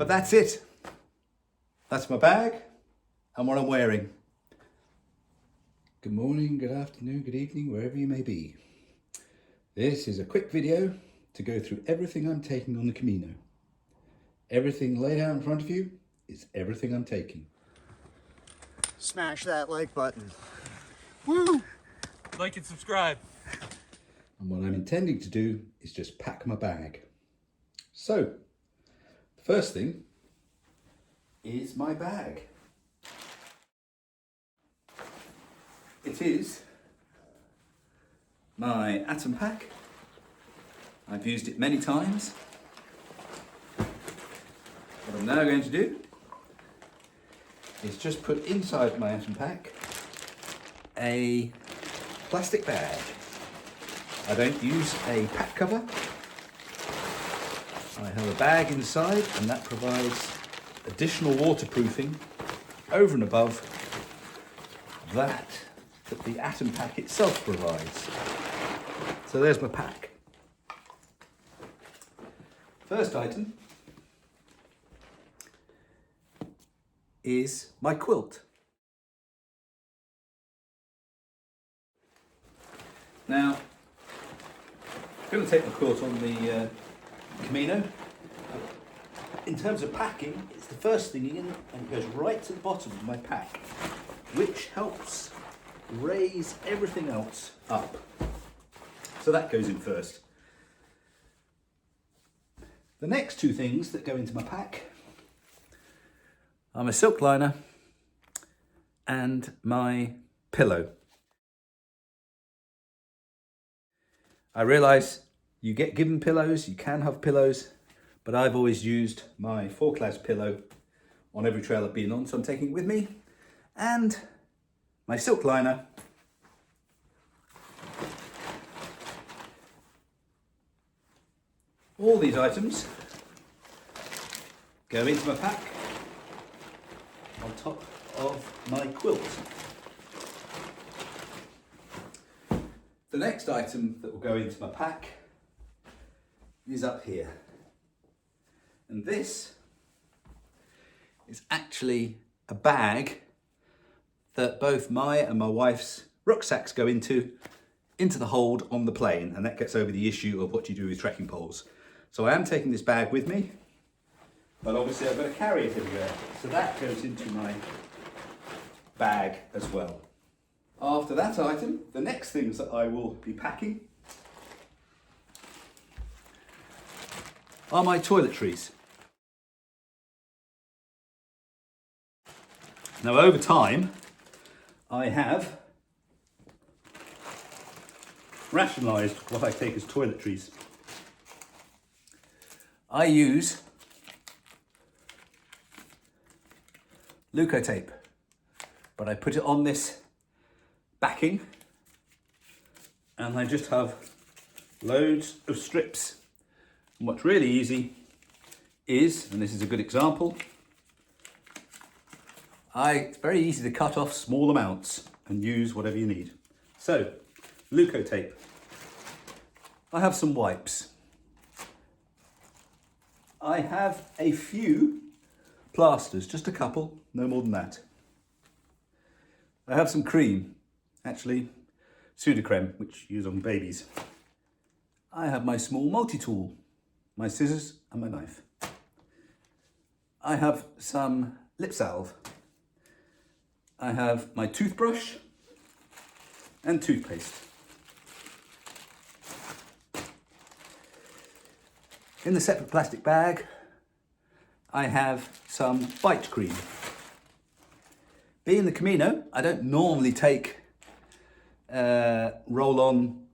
But that's it. That's my bag and what I'm wearing. Good morning, good afternoon, good evening, wherever you may be. This is a quick video to go through everything I'm taking on the Camino. Everything laid out in front of you is everything I'm taking. Smash that like button. Woo! Like and subscribe. And what I'm intending to do is just pack my bag. So, the first thing is my bag. It is my Atom Pack. I've used it many times. What I'm now going to do is just put inside my Atom Pack a plastic bag. I don't use a pack cover. I have a bag inside and that provides additional waterproofing over and above that the Atom Pack itself provides. So there's my pack. First item is my quilt. Now, I'm going to take my quilt on the Camino. In terms of packing, it's the first thing in and it goes right to the bottom of my pack, which helps raise everything else up. So that goes in first. The next two things that go into my pack are my silk liner and my pillow. I realise you get given pillows, you can have pillows, but I've always used my 4-class pillow on every trail I've been on, so I'm taking it with me. And my silk liner. All these items go into my pack on top of my quilt. The next item that will go into my pack is up here. And this is actually a bag that both my and my wife's rucksacks go into the hold on the plane, and that gets over the issue of what you do with trekking poles. So I am taking this bag with me, but obviously I've got to carry it everywhere. So that goes into my bag as well. After that item, the next things that I will be packing are my toiletries. Now over time, I have rationalised what I take as toiletries. I use Leukotape, but I put it on this backing and I just have loads of strips. And what's really easy is, and this is a good example, it's very easy to cut off small amounts and use whatever you need. So, Leukotape. I have some wipes. I have a few plasters, just a couple, no more than that. I have some cream, actually Sudocrem, which you use on babies. I have my small multi-tool, my scissors and my knife. I have some lip salve. I have my toothbrush and toothpaste. In the separate plastic bag, I have some bite cream. Being the Camino, I don't normally take roll-on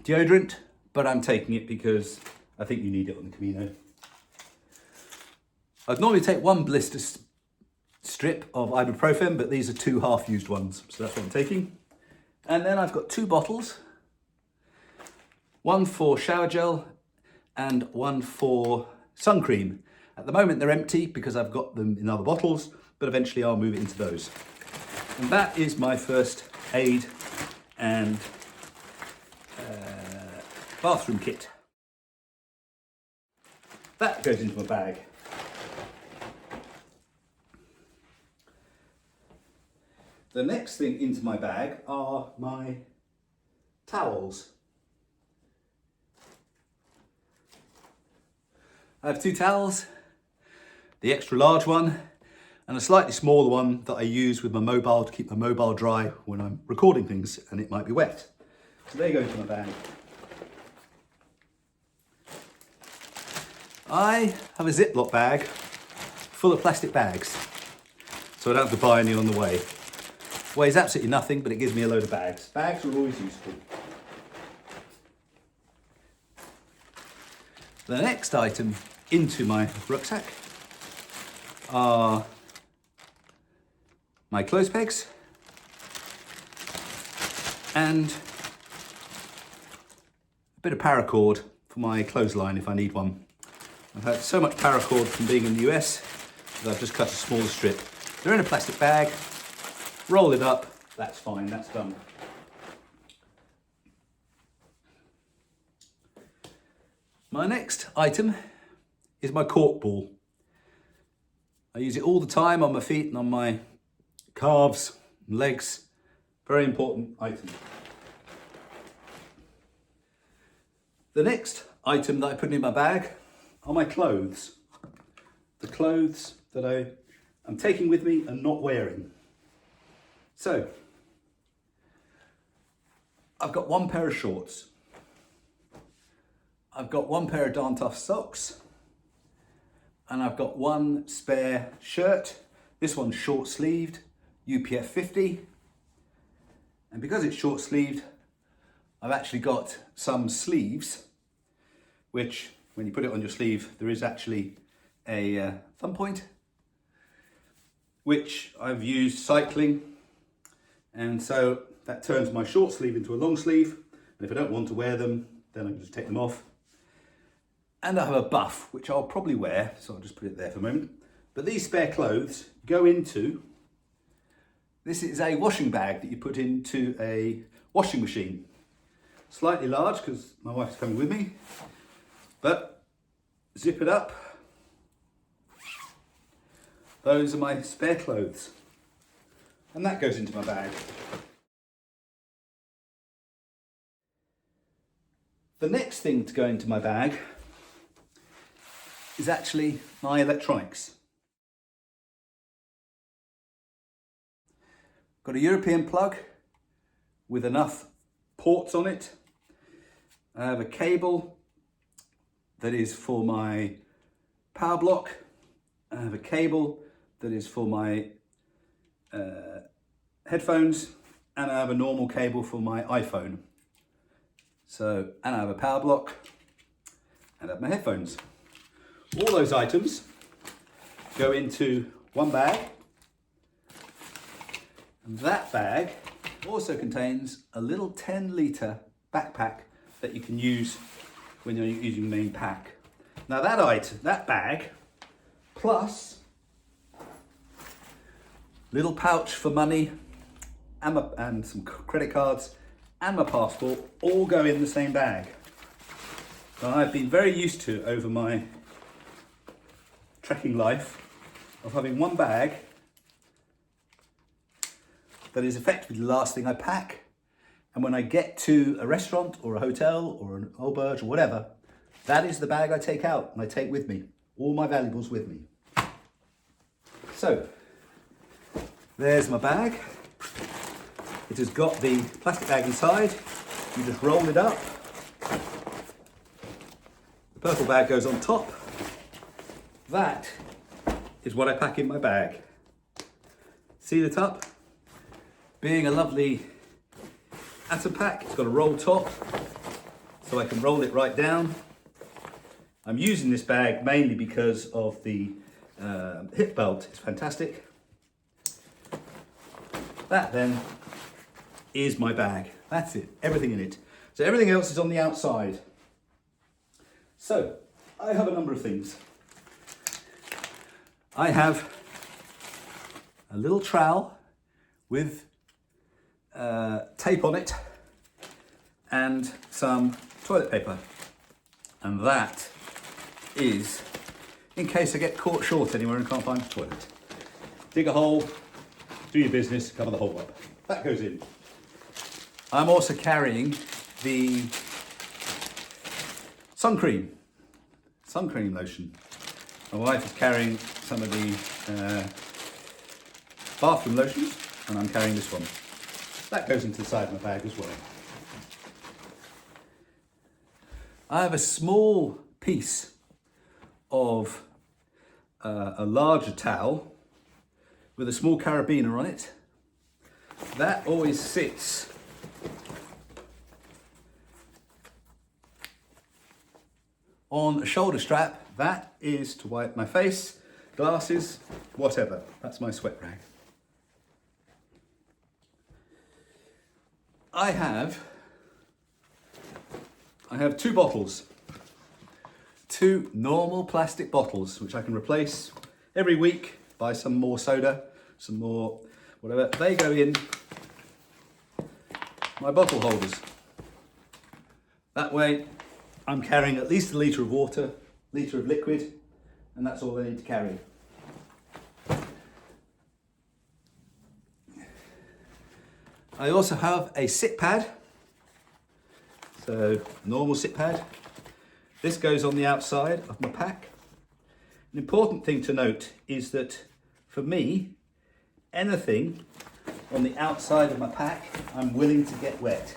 deodorant, but I'm taking it because I think you need it on the Camino. I'd normally take one blister strip of ibuprofen, but these are 2 half-used ones, so that's what I'm taking. And then I've got 2 bottles, one for shower gel and one for sun cream. At the moment they're empty because I've got them in other bottles, but eventually I'll move it into those. And that is my first aid and bathroom kit. That goes into my bag. The next thing into my bag are my towels. I have 2 towels, the extra large one and a slightly smaller one that I use with my mobile to keep my mobile dry when I'm recording things and it might be wet. So they go into my bag. I have a Ziploc bag full of plastic bags, so I don't have to buy any on the way. Weighs absolutely nothing, but it gives me a load of bags. Bags are always useful. The next item into my rucksack are my clothes pegs and a bit of paracord for my clothesline if I need one. I've had so much paracord from being in the US that I've just cut a smaller strip. They're in a plastic bag, roll it up, that's fine, that's done. My next item is my cork ball. I use it all the time on my feet and on my calves and legs. Very important item. The next item that I put in my bag are my clothes. The clothes that I'm taking with me and not wearing. So, I've got 1 pair of shorts. I've got 1 pair of darn tough socks. And I've got 1 spare shirt. This one's short sleeved, UPF 50. And because it's short sleeved, I've actually got some sleeves, which when you put it on your sleeve, there is actually a thumb point, which I've used cycling. And so that turns my short sleeve into a long sleeve. And if I don't want to wear them, then I can just take them off. And I have a buff, which I'll probably wear, so I'll just put it there for a moment. But these spare clothes go into, this is a washing bag that you put into a washing machine. Slightly large, because my wife's coming with me, but zip it up. Those are my spare clothes. And that goes into my bag. The next thing to go into my bag is actually my electronics. Got a European plug with enough ports on it. I have a cable that is for my power block. I have a cable that is for my headphones, and I have a normal cable for my iPhone. So, and I have a power block and I have my headphones. All those items go into 1 bag, and that bag also contains a little 10-litre backpack that you can use when you're using the main pack. Now that bag, plus little pouch for money and some credit cards and my passport, all go in the same bag. Now, I've been very used to, over my trekking life, of having 1 bag that is effectively the last thing I pack, and when I get to a restaurant or a hotel or an auberge or whatever, that is the bag I take out and I take with me, all my valuables with me. So, there's my bag. It has got the plastic bag inside. You just roll it up. The purple bag goes on top. That is what I pack in my bag. See the top? Being a lovely atom pack, it's got a roll top, so I can roll it right down. I'm using this bag mainly because of the hip belt. It's fantastic. That then is my bag. That's it, everything in it. So everything else is on the outside. So I have a number of things. I have a little trowel with tape on it and some toilet paper, and that is in case I get caught short anywhere and can't find the toilet. Dig a hole, do your business, cover the whole up. That goes in. I'm also carrying the sun cream lotion. My wife is carrying some of the bathroom lotions, and I'm carrying this one. That goes into the side of my bag as well. I have a small piece of a larger towel with a small carabiner on it. That always sits on a shoulder strap. That is to wipe my face, glasses, whatever. That's my sweat rag. I have 2 bottles. 2 normal plastic bottles, which I can replace every week, buy some more soda, some more whatever. They go in my bottle holders. That way I'm carrying at least a litre of water, litre of liquid, and that's all I need to carry. I also have a sit pad, so normal sit pad. This goes on the outside of my pack. An important thing to note is that for me, anything on the outside of my pack, I'm willing to get wet.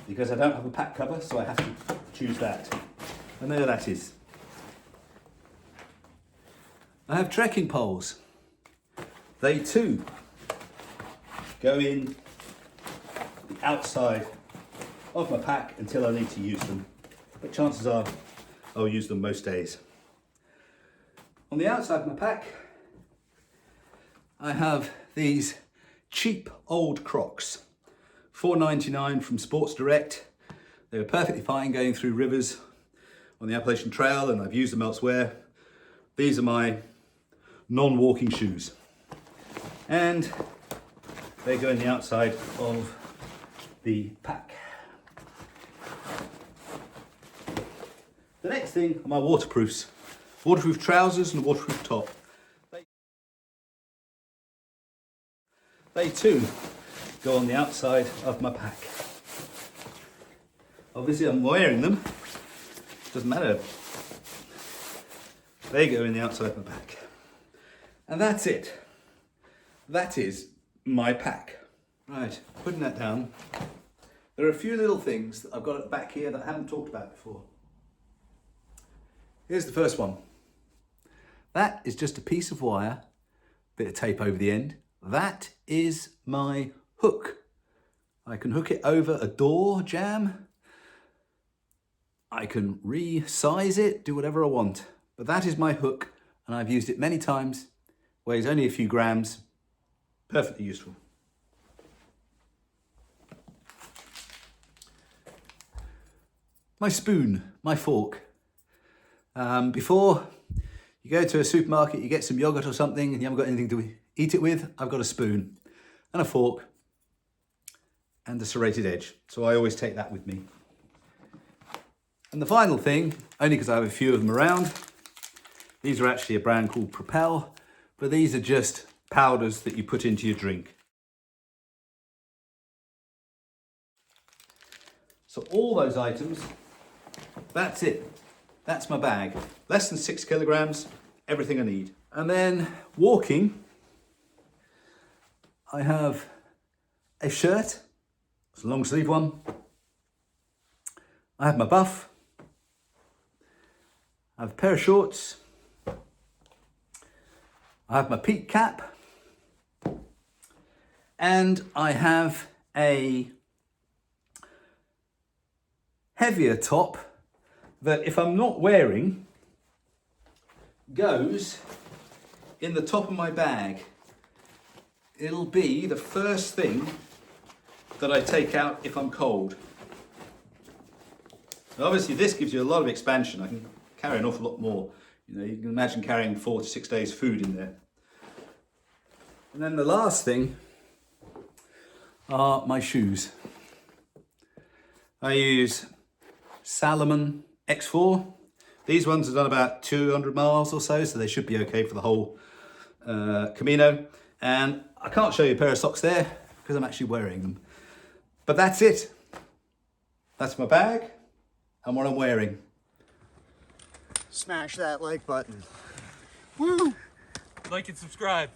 Because I don't have a pack cover, so I have to choose that. And there that is. I have trekking poles. They too go in the outside of my pack until I need to use them. But chances are I'll use them most days. On the outside of my pack, I have these cheap old Crocs. $4.99 from Sports Direct. They were perfectly fine going through rivers on the Appalachian Trail, and I've used them elsewhere. These are my non-walking shoes. And they go in the outside of the pack. The next thing are my waterproofs. Waterproof trousers and a waterproof top. They too go on the outside of my pack. Obviously I'm wearing them, doesn't matter. They go in the outside of my pack. And that's it. That is my pack. Right, putting that down. There are a few little things that I've got at the back here that I haven't talked about before. Here's the first one. That is just a piece of wire, bit of tape over the end. That is my hook. I can hook it over a door jamb. I can resize it, do whatever I want. But that is my hook, and I've used it many times. Weighs only a few grams. Perfectly useful. My spoon, my fork. Before you go to a supermarket, you get some yogurt or something and you haven't got anything to eat it with, I've got a spoon and a fork and a serrated edge. So I always take that with me. And the final thing, only because I have a few of them around, these are actually a brand called Propel, but these are just powders that you put into your drink. So all those items, that's it. That's my bag. Less than 6 kilograms, everything I need. And then walking, I have a shirt, it's a long sleeve one. I have my buff. I have a pair of shorts. I have my peak cap. And I have a heavier top that if I'm not wearing, goes in the top of my bag. It'll be the first thing that I take out if I'm cold. And obviously this gives you a lot of expansion. I can carry an awful lot more. You know, you can imagine carrying 4 to 6 days food in there. And then the last thing are my shoes. I use Salomon X4. These ones have done about 200 miles or so, so they should be okay for the whole Camino. And I can't show you a pair of socks there because I'm actually wearing them. But that's it. That's my bag and what I'm wearing. Smash that like button. Woo! Like and subscribe.